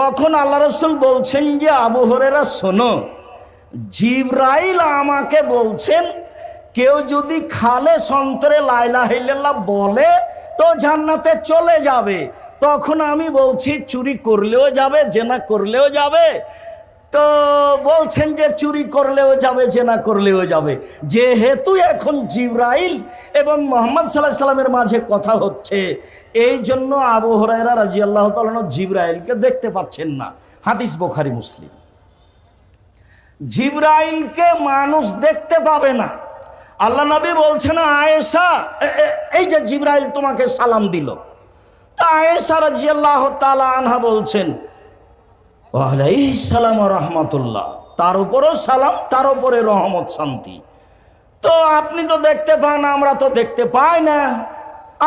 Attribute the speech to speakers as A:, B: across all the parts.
A: তখন আল্লাহ রাসূল বলছেন যে আবু হুরায়রা শোনো, জিবরাইল আমাকে বলছেন কেউ যদি খালে অন্তরে লা ইলাহা ইল্লাল্লাহ বলে তো জান্নাতে চলে যাবে। তখন আমি বলছি চুরি করলেও যাবে, জেনা করলেও যাবে। তো বলছেন যে চুরি করলেও যাবে, জেনা করলেও যাবে। যেহেতু এখন জিবরাইল এবং মুহাম্মদ সাল্লাল্লাহু আলাইহি সাল্লামের মাঝে কথা হচ্ছে, এই জন্য আবু হুরায়রা রাদিয়াল্লাহু তাআলা আনহু জিবরাইলকে দেখতে পাচ্ছেন না। হাদিস বুখারী মুসলিম। জিবরাইলকে মানুষ দেখতে পাবে না। আল্লাহ নবী বলছেন আয়েশা, এই যে জিবরাইল তোমাকে সালাম দিল। আয়েশা রাদিয়াল্লাহু তাআলা আনহা বলছেন ওয়ালাইহিস সালাম ওয়া রাহমাতুল্লাহ, তার উপরও সালাম, তার উপরে রহমত শান্তি। তো আপনি তো দেখতে পান, আমরা তো দেখতে পাই না।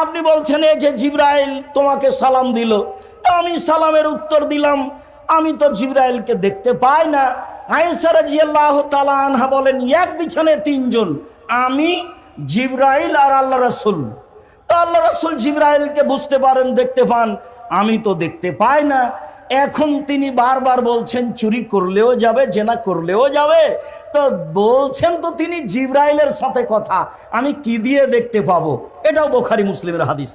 A: আপনি বলছেন এই যে জিবরাইল তোমাকে সালাম দিল, তো আমি সালামের উত্তর দিলাম, আমি তো জিবরাইলকে দেখতে পাই না। আয়েশা রাদিয়াল্লাহু তাআলা আনহা বলেন এক বিছানায় তিনজন, আমি, জিবরাইল আর আল্লাহ রাসূল। তো আল্লাহ রাসূল জিবরাইলকে বুঝতে পারেন, দেখতে পান, আমি তো দেখতে পাই না। এখন তিনি বারবার বলছেন চুরি করলেও যাবে, জেনা করলেও যাবে। তো বলছেন তো তিনি জিবরাইলের সাথে কথা, আমি কি দিয়ে দেখতে পাবো? এটাও বুখারী মুসলিমের হাদিস।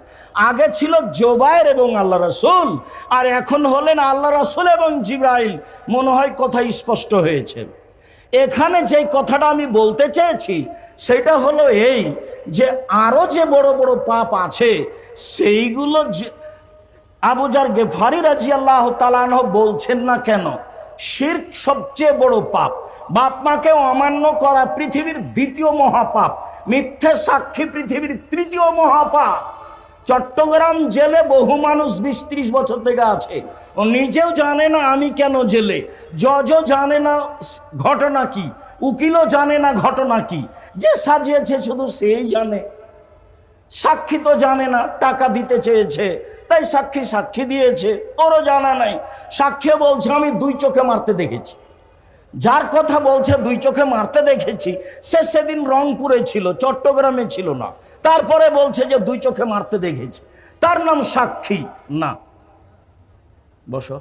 A: আগে ছিল জুবায়ের এবং আল্লাহ রাসূল, আর এখন হলেন আল্লাহ রাসূল এবং জিবরাইল। মনে হয় কথা স্পষ্ট হয়েছে। এখানে যে কথাটা আমি বলতে চেয়েছি সেটা হলো এই যে আরও যে বড় বড় পাপ আছে সেইগুলো আবু যার গেফারি রাদিয়াল্লাহু তাআলা আনহু বলছেন না কেন? শিরক সবচেয়ে বড় পাপ, বাপ মাকে অমান্য করা পৃথিবীর দ্বিতীয় মহাপাপ, মিথ্যে সাক্ষী পৃথিবীর তৃতীয় মহাপাপ। চট্টগ্রাম জেলে বহু মানুষ ২০-৩০ বছর থেকে আছে, ও নিজেও জানে না আমি কেন জেলে, জজও জানে না ঘটনা কি, উকিলও জানে না ঘটনা কি, যে সাজিয়েছে শুধু সেই জানে। সাক্ষী তো জানে না, টাকা দিতে চেয়েছে তাই সাক্ষী দিয়েছে, ওরও জানা নাই। সাক্ষী বলছে আমি ২ চোখে মারতে দেখেছি। যার কথা বলছে ২ চোখে মারতে দেখেছি, সে সেদিন রংপুরে ছিল, চট্টগ্রামে ছিল না। তারপরে বলছে যে ২ চোখে মারতে দেখেছি, তার নাম সাক্ষী না। বসো।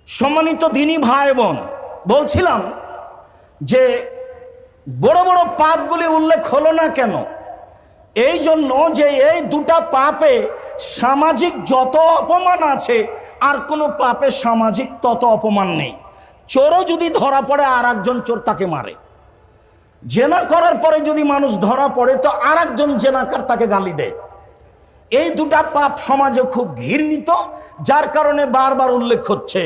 A: সম্মানিত দিনী ভাই বোন, বলছিলাম যে বড় বড় পাপগুলি উল্লেখ হলো না কেন? এই জন্য যে এই দুটা পাপে সামাজিক যত অপমান আছে আর কোনো পাপে সামাজিক তত অপমান নেই। চোরও যদি ধরা পড়ে আর একজন চোর তাকে মারে, জেনা করার পরে যদি মানুষ ধরা পড়ে তো আর একজন জেনাকার তাকে গালি দেয়। এই দুটা পাপ সমাজে খুব ঘৃণিত, যার কারণে বারবার উল্লেখ হচ্ছে।